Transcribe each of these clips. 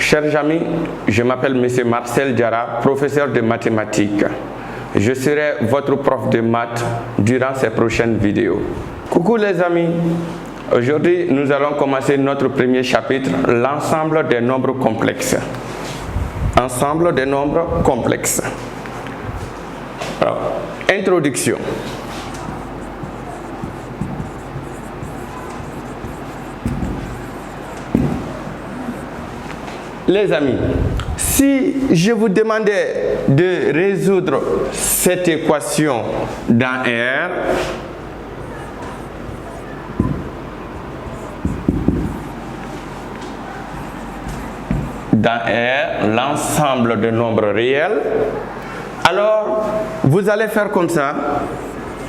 Chers amis, je m'appelle M. Marcel Diarra, professeur de mathématiques. Je serai votre prof de maths durant ces prochaines vidéos. Coucou les amis, aujourd'hui nous allons commencer notre premier chapitre, l'ensemble des nombres complexes. Ensemble des nombres complexes. Alors, introduction. Les amis, si je vous demandais de résoudre cette équation dans R, l'ensemble de nombres réels, alors vous allez faire comme ça,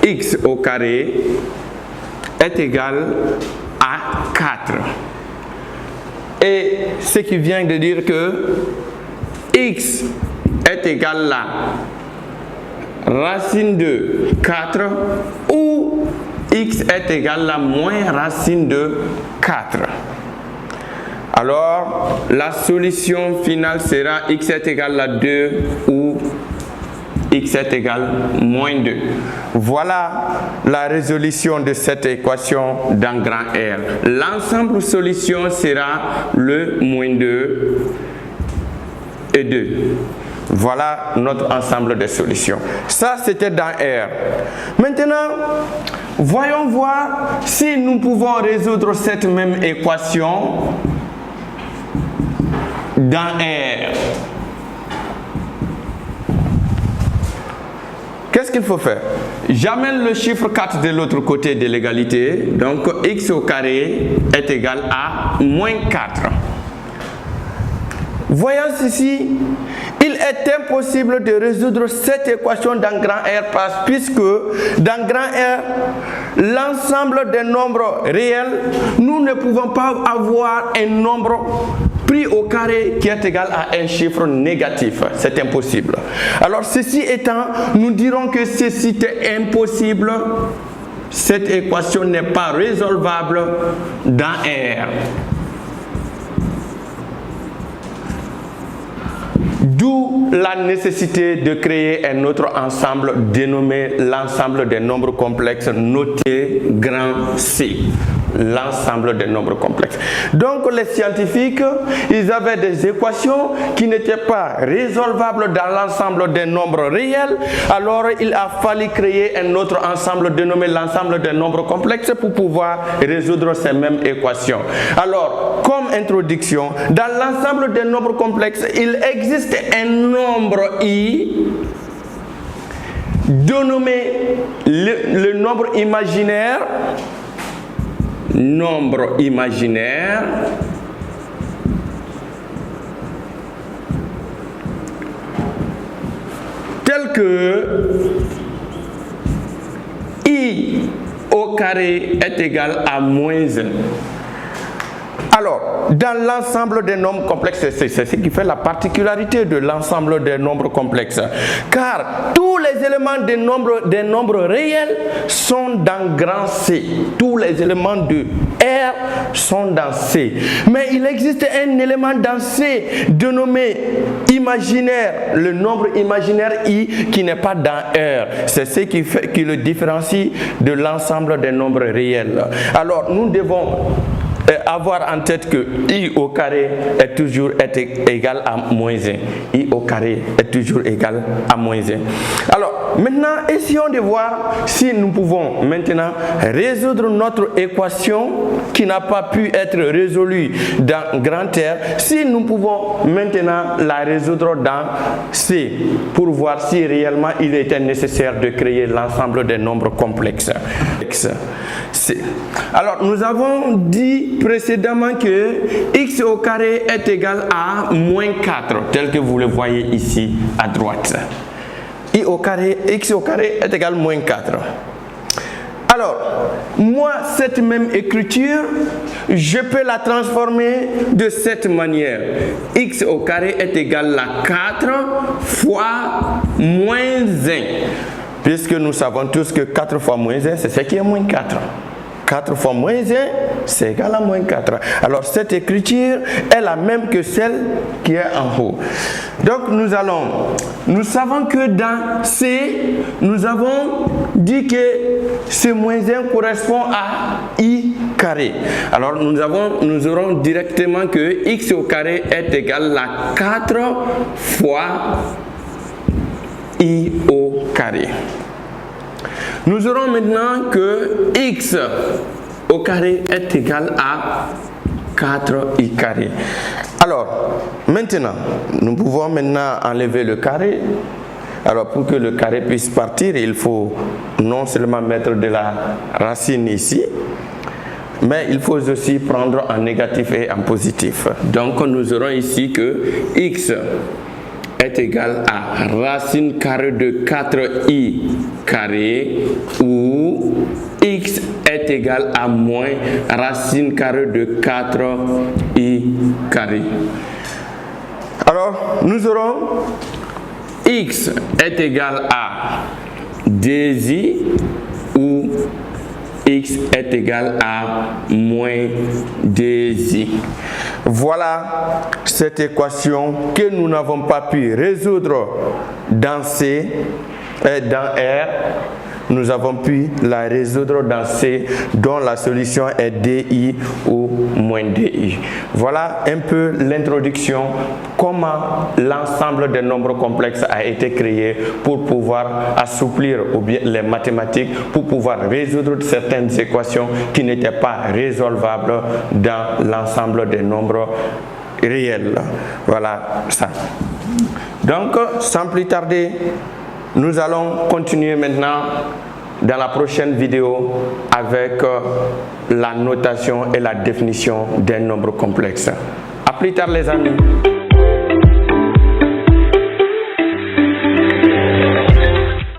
x au carré est égal à 4. Et ce qui vient de dire que x est égal à racine de 4 ou x est égal à moins racine de 4. Alors, la solution finale sera x est égal à 2 ou x est égal à moins 2. Voilà la résolution de cette équation dans grand R. L'ensemble solution sera le moins 2 et 2. Voilà notre ensemble de solutions. Ça, c'était dans R. Maintenant, voyons voir si nous pouvons résoudre cette même équation dans R. Qu'est-ce qu'il faut faire? J'amène le chiffre 4 de l'autre côté de l'égalité. Donc, x au carré est égal à moins 4. Voyons ceci. Il est impossible de résoudre cette équation dans grand R puisque dans grand R, l'ensemble des nombres réels, nous ne pouvons pas avoir un nombre pris au carré qui est égal à un chiffre négatif. C'est impossible. Alors ceci étant, nous dirons que ceci est impossible. Cette équation n'est pas résolvable dans R. D'où la nécessité de créer un autre ensemble dénommé l'ensemble des nombres complexes noté grand C. L'ensemble des nombres complexes. Donc les scientifiques, ils avaient des équations qui n'étaient pas résolvables dans l'ensemble des nombres réels. Alors il a fallu créer un autre ensemble dénommé l'ensemble des nombres complexes pour pouvoir résoudre ces mêmes équations. Alors, comme introduction, dans l'ensemble des nombres complexes, il existe un nombre i dénommé le nombre imaginaire. Nombre imaginaire tel que i au carré est égal à moins 1. Alors, dans l'ensemble des nombres complexes, c'est ce qui fait la particularité de l'ensemble des nombres complexes. Car tous les éléments des nombres réels sont dans grand C. Tous les éléments de R sont dans C. Mais il existe un élément dans C dénommé imaginaire, le nombre imaginaire I qui n'est pas dans R. C'est ce qui le différencie de l'ensemble des nombres réels. Alors, nous devons avoir en tête que i au carré est toujours égal à moins 1. I au carré est toujours égal à moins 1. Alors, maintenant, essayons de voir si nous pouvons maintenant résoudre notre équation qui n'a pas pu être résolue dans grand R. Si nous pouvons maintenant la résoudre dans C pour voir si réellement il était nécessaire de créer l'ensemble des nombres complexes. C. Alors, nous avons dit précédemment que x au carré est égal à moins 4, tel que vous le voyez ici à droite. X au carré est égal à moins 4. Alors, moi, cette même écriture, je peux la transformer de cette manière. X au carré est égal à 4 fois moins 1. Puisque nous savons tous que 4 fois moins 1, c'est ce qui est moins 4. 4 fois moins 1, c'est égal à moins 4. Alors cette écriture est la même que celle qui est en haut. Donc nous savons que dans C, nous avons dit que ce moins 1 correspond à I carré. Alors nous aurons directement que X au carré est égal à 4 fois I au carré. Nous aurons maintenant que X au carré est égal à 4i carré. Alors, maintenant, nous pouvons maintenant enlever le carré. Alors, pour que le carré puisse partir, il faut non seulement mettre de la racine ici, mais il faut aussi prendre en négatif et en positif. Donc, nous aurons ici que X est égal à racine carrée de 4i carré ou X est égal à moins racine carrée de 4i carré. Alors, nous aurons X est égal à 2i ou X est égal à moins 2i. Voilà cette équation que nous n'avons pas pu résoudre dans C et dans R. Nous avons pu la résoudre dans C, dont la solution est DI ou moins DI. Voilà un peu l'introduction, comment l'ensemble des nombres complexes a été créé pour pouvoir assouplir les mathématiques, pour pouvoir résoudre certaines équations qui n'étaient pas résolvables dans l'ensemble des nombres réels. Voilà ça. Donc, sans plus tarder, nous allons continuer maintenant dans la prochaine vidéo avec la notation et la définition d'un nombre complexe. À plus tard les amis.